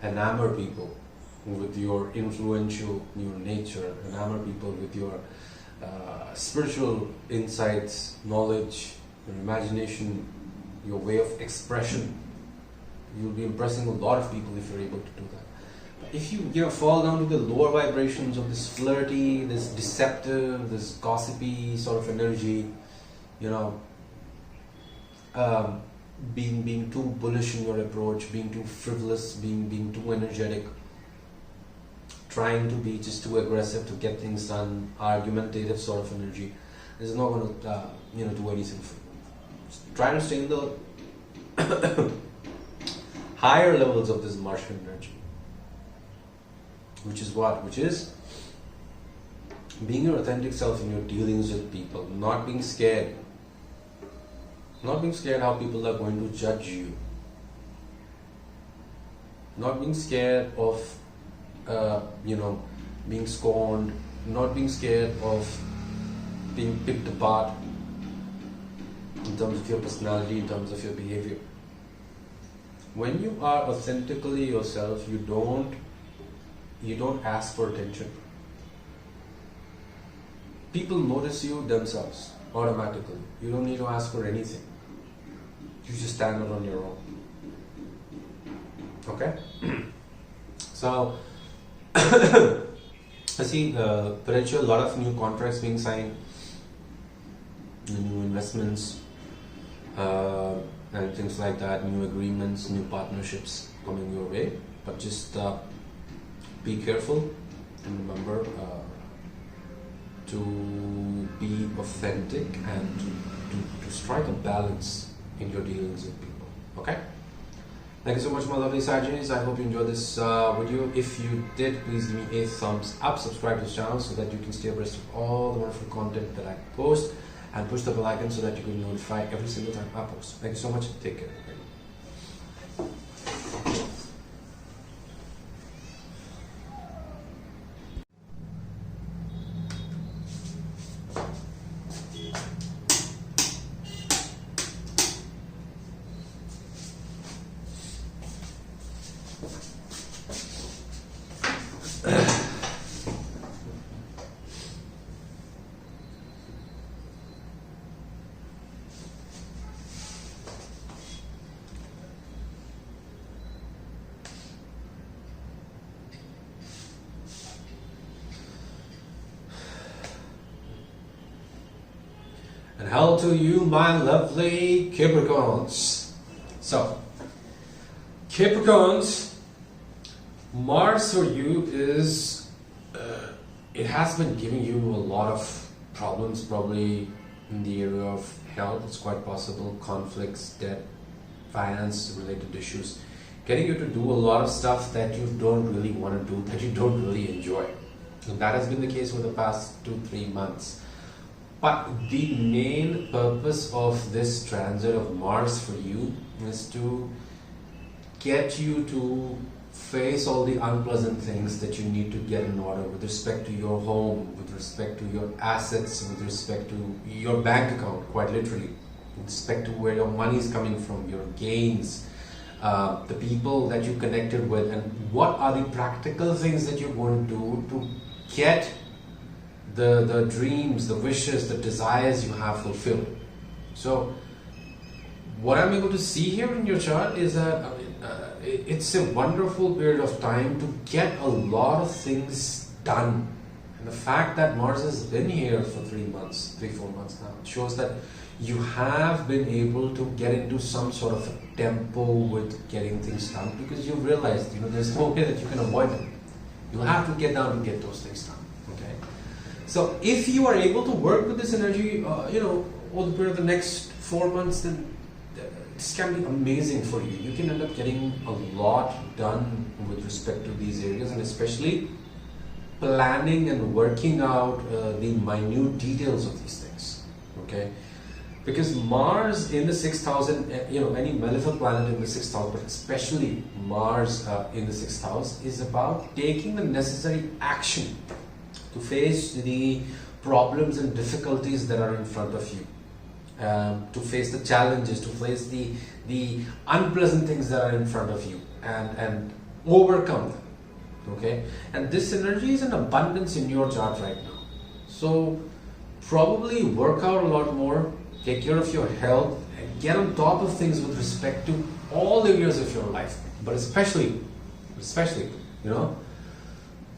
enamor people with your influential, your nature, enamor people with your spiritual insights, knowledge, your imagination, your way of expression. You'll be impressing a lot of people if you're able to do that. But if you fall down to the lower vibrations of this flirty, this deceptive, this gossipy sort of energy, being too bullish in your approach, being too frivolous, being too energetic, trying to be just too aggressive to get things done, argumentative sort of energy, this is not going to do anything for you. Just try to stay in the higher levels of this Martian energy, which is what? Which is being your authentic self in your dealings with people, not being scared. Not being scared how people are going to judge you. Not being scared of, being scorned. Not being scared of being picked apart in terms of your personality, in terms of your behavior. When you are authentically yourself, you don't ask for attention. People notice you themselves automatically. You don't need to ask for anything. You just stand out on your own. Okay? So, I see potential, a lot of new contracts being signed, new investments, and things like that, new agreements, new partnerships coming your way. But just be careful and remember to be authentic and to strike a balance in your dealings with people. Okay? Thank you so much, my lovely Sagittarius. I hope you enjoyed this video. If you did, please give me a thumbs up, subscribe to this channel so that you can stay abreast of all the wonderful content that I post, and push the bell icon so that you can be notified every single time I post. Thank you so much. Take care. And hello to you, my lovely Capricorns. So, Capricorns, Mars for you is, it has been giving you a lot of problems, probably in the area of health. It's quite possible, conflicts, debt, finance related issues, getting you to do a lot of stuff that you don't really want to do, that you don't really enjoy. And that has been the case for the past 2-3 months. But the main purpose of this transit of Mars for you is to get you to face all the unpleasant things that you need to get in order with respect to your home, with respect to your assets, with respect to your bank account, quite literally, with respect to where your money is coming from, your gains, the people that you connected with, and what are the practical things that you're going to do to get the dreams, the wishes, the desires you have fulfilled. So what I'm able to see here in your chart is that it's a wonderful period of time to get a lot of things done. And the fact that Mars has been here for 3-4 months now, it shows that you have been able to get into some sort of a tempo with getting things done, because you've realized, there's no way that you can avoid them. You'll have to get down to get those things done. Okay? So if you are able to work with this energy, over the period of the next 4 months, then this can be amazing for you. You can end up getting a lot done with respect to these areas, and especially planning and working out the minute details of these things. Okay, Because Mars in the 6th house, and any malefic planet in the 6th house, but especially Mars in the 6th house, is about taking the necessary action to face the problems and difficulties that are in front of you, to face the challenges, to face the unpleasant things that are in front of you, and overcome them. Okay, and this energy is in abundance in your chart right now. So probably work out a lot more, take care of your health, and get on top of things with respect to all areas of your life, but especially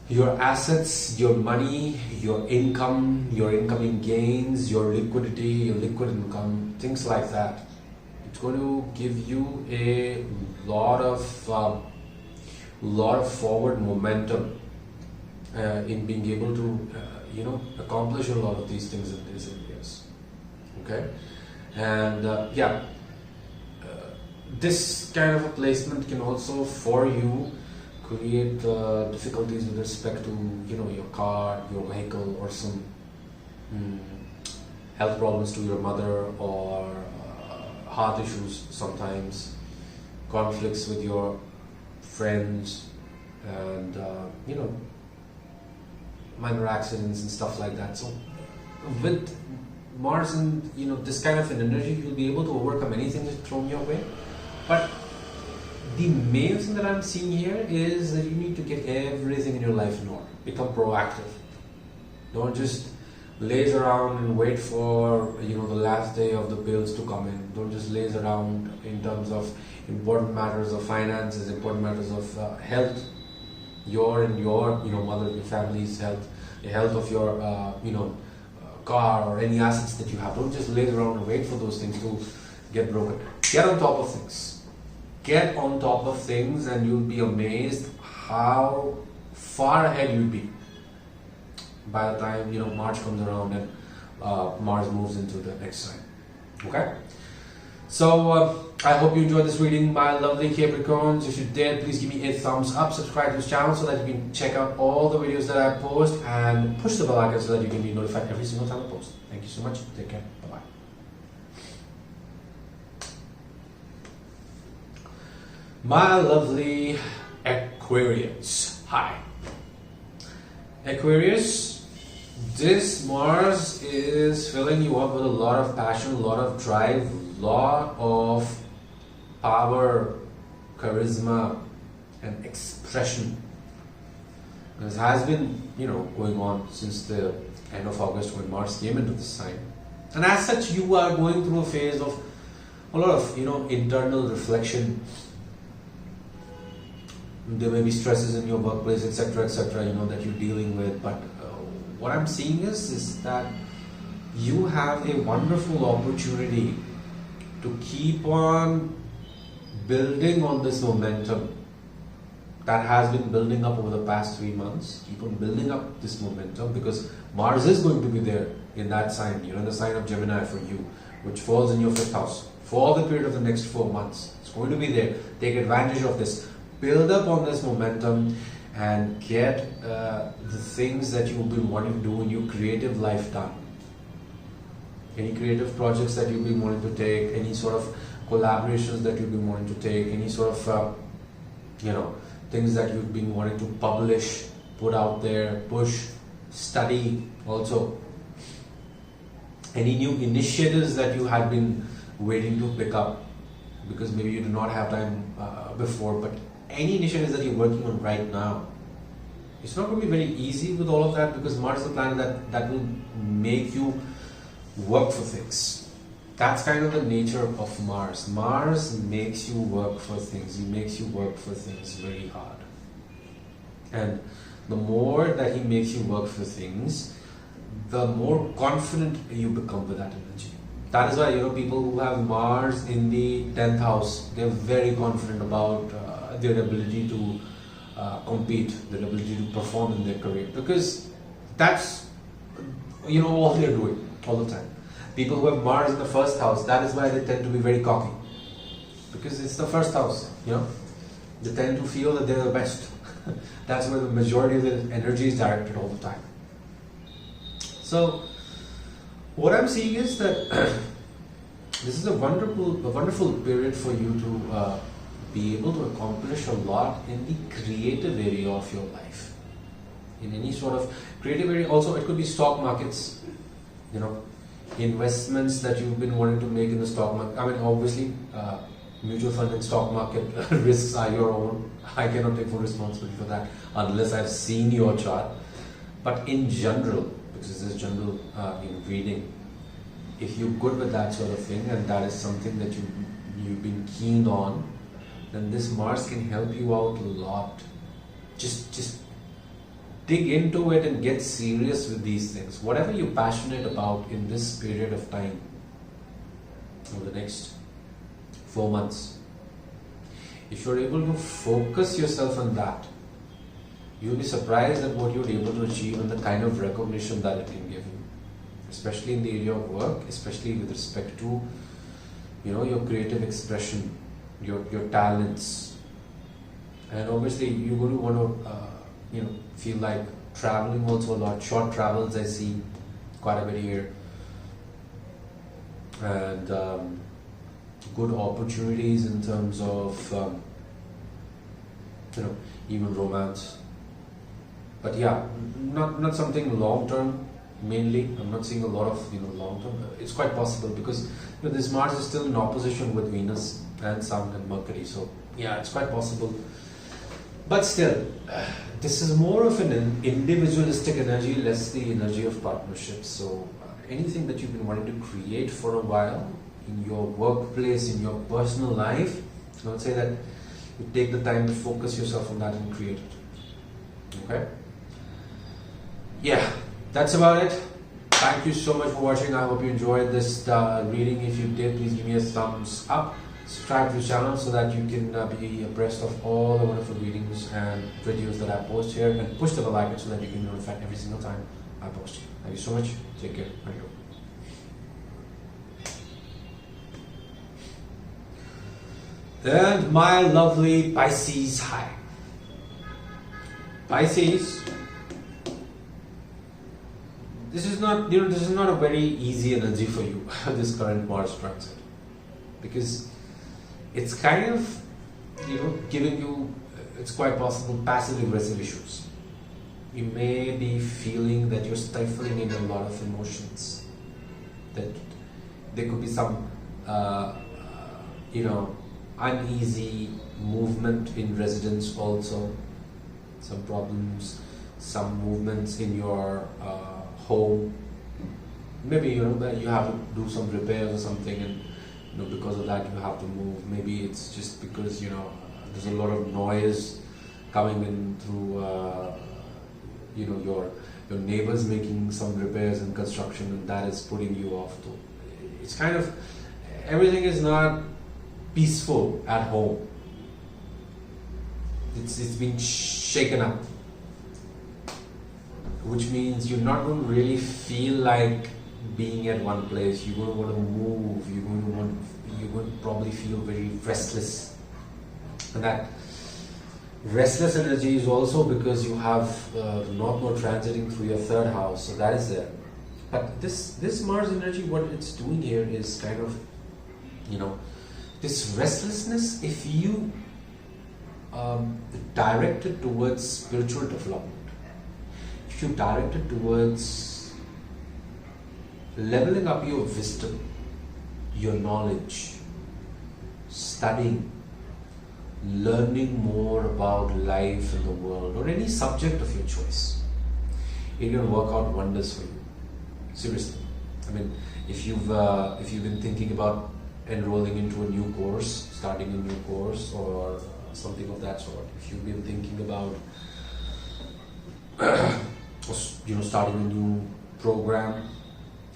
your assets, your money, your income, your incoming gains, your liquidity, your liquid income, things like that. It's going to give you a lot of forward momentum in being able to accomplish a lot of these things in these areas. Okay, and this kind of a placement can also for you create difficulties with respect to your car, your vehicle, or some health problems to your mother, or heart issues sometimes, conflicts with your friends, and minor accidents and stuff like that. So with Mars and this kind of an energy, you'll be able to overcome anything that's thrown your way. But the main thing that I'm seeing here is that you need to get everything in your life in order. Become proactive. Don't just laze around and wait for the last day of the bills to come in. Don't just laze around in terms of important matters of finances, important matters of health, your mother, your family's health, the health of your car or any assets that you have. Don't just laze around and wait for those things to get broken. Get on top of things. Get on top of things, and you'll be amazed how far ahead you'll be by the time March comes around and Mars moves into the next sign. Okay, so I hope you enjoyed this reading, my lovely Capricorns. If you did, please give me a thumbs up, subscribe to this channel so that you can check out all the videos that I post, and push the bell icon so that you can be notified every single time I post. Thank you so much. Take care. Bye bye. My lovely Aquarius. Hi. Aquarius, this Mars is filling you up with a lot of passion, a lot of drive, a lot of power, charisma, and expression. This has been, going on since the end of August when Mars came into the sign. And as such, you are going through a phase of a lot of, internal reflection. There may be stresses in your workplace, etc., that you're dealing with. But what I'm seeing is that you have a wonderful opportunity to keep on building on this momentum that has been building up over the past 3 months. Keep on building up this momentum, because Mars is going to be there in that sign, in the sign of Gemini for you, which falls in your 5th house for the period of the next 4 months. It's going to be there. Take advantage of this. Build up on this momentum and get the things that you've been wanting to do in your creative life done. Any creative projects that you've been wanting to take, any sort of collaborations that you've been wanting to take, any sort of things that you've been wanting to publish, put out there, push, study also. Any new initiatives that you had been waiting to pick up because maybe you do not have time before, but any initiatives that you're working on right now. It's not going to be very easy with all of that, because Mars is the planet that will make you work for things. That's kind of the nature of Mars. Mars makes you work for things. He makes you work for things very hard. And the more that he makes you work for things, the more confident you become with that energy. That is why people who have Mars in the 10th house, they're very confident about their ability to compete, their ability to perform in their career, because that's all they're doing all the time. People who have Mars in the 1st house, that is why they tend to be very cocky, because it's the 1st house. They tend to feel that they're the best. That's where the majority of the energy is directed all the time. So what I'm seeing is that this is a wonderful period for you to be able to accomplish a lot in the creative area of your life. In any sort of creative area. Also, it could be stock markets, you know, investments that you've been wanting to make in the stock market. I mean, obviously, mutual fund and stock market risks are your own. I cannot take full responsibility for that unless I've seen your chart. But in general, because this is general reading, if you're good with that sort of thing and that is something that you've been keen on, then this Mars can help you out a lot. Just dig into it and get serious with these things. Whatever you're passionate about in this period of time, over the next 4 months, if you're able to focus yourself on that, you'll be surprised at what you're able to achieve and the kind of recognition that it can give you, especially in the area of work, especially with respect to, you know, your creative expression, your talents. And obviously you're going to want to feel like traveling also a lot. Short travels I see quite a bit here, and good opportunities in terms of even romance. But yeah, not something long term. Mainly, I'm not seeing a lot of long term. It's quite possible because this Mars is still in opposition with Venus and Sun and Mercury. So yeah, it's quite possible. But still, this is more of an individualistic energy, less the energy of partnerships. So anything that you've been wanting to create for a while in your workplace, in your personal life, I would say that you take the time to focus yourself on that and create it. Okay? Yeah, that's about it. Thank you so much for watching. I hope you enjoyed this reading. If you did, please give me a thumbs up. Subscribe to the channel so that you can be abreast of all the wonderful readings and videos that I post here, and push the bell icon so that you can be notified every single time I post. Thank you so much. Take care. Thank you. And my lovely Pisces, hi. Pisces, this is not a very easy energy for you, this current Mars transit, because it's kind of giving you, it's quite possible, passive aggressive issues. You may be feeling that you're stifling in a lot of emotions, that there could be some uneasy movement in residence, also some problems, some movements in your home. Maybe that you have to do some repairs or something, and because of that you have to move. Maybe it's just because there's a lot of noise coming in through your neighbors making some repairs and construction, and that is putting you off too. It's kind of, everything is not peaceful at home. It's been shaken up, which means you're not going to really feel like being at one place. You're going to want to move. You're going to probably feel very restless, and that restless energy is also because you have North Node transiting through your third house, so that is there. But this Mars energy, what it's doing here is kind of this restlessness. If you direct it towards spiritual development, if you direct it towards leveling up your wisdom, your knowledge, studying, learning more about life and the world, or any subject of your choice, it will work out wonders for you. Seriously. I mean, if you've been thinking about enrolling into a new course, starting a new course, or something of that sort, if you've been thinking about starting a new program,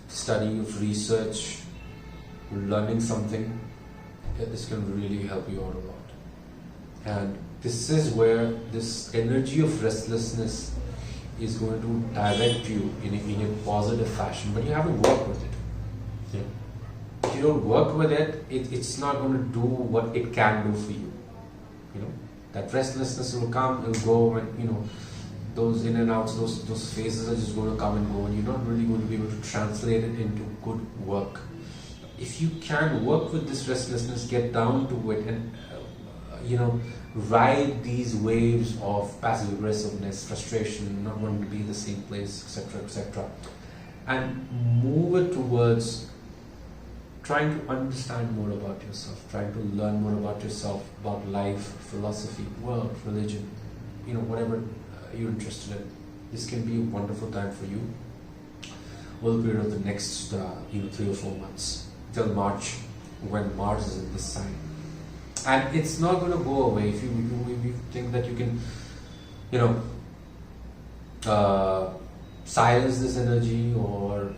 study of research, learning something, this can really help you out a lot. And this is where this energy of restlessness is going to direct you in a positive fashion, but you have to work with it. Yeah. If you don't work with it, it's not going to do what it can do for you. That restlessness will come, it will go, and those in and outs, those phases are just going to come and go, and you're not really going to be able to translate it into good work, if you can work with this restlessness, get down to it, and ride these waves of passive aggressiveness, frustration, not wanting to be in the same place, etc., etc., and move it towards trying to understand more about yourself, trying to learn more about yourself, about life, philosophy, world, religion, whatever you're interested in. This can be a wonderful time for you. Over the period of the next 3 or 4 months till March, when Mars is in this sign, and it's not going to go away. If you think that you can silence this energy or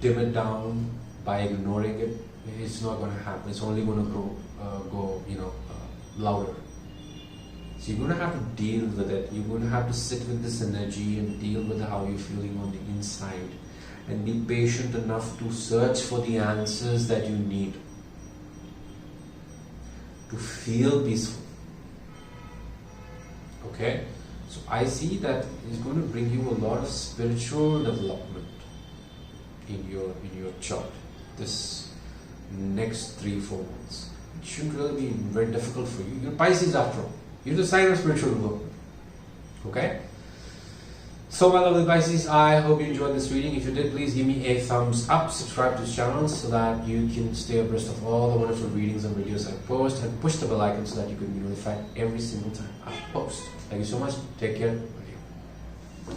dim it down by ignoring it, it's not going to happen. It's only going to go louder. So you're going to have to deal with it. You're going to have to sit with this energy and deal with how you're feeling on the inside, and be patient enough to search for the answers that you need to feel peaceful. Okay? So I see that it's going to bring you a lot of spiritual development in your chart this next 3-4 months. It shouldn't really be very difficult for you. You're Pisces after all. You're the sign of spiritual development. Okay? So my lovely Pisces, I hope you enjoyed this reading. If you did, please give me a thumbs up, subscribe to this channel so that you can stay abreast of all the wonderful readings and videos I post, and push the bell icon so that you can be notified every single time I post. Thank you so much. Take care. Bye.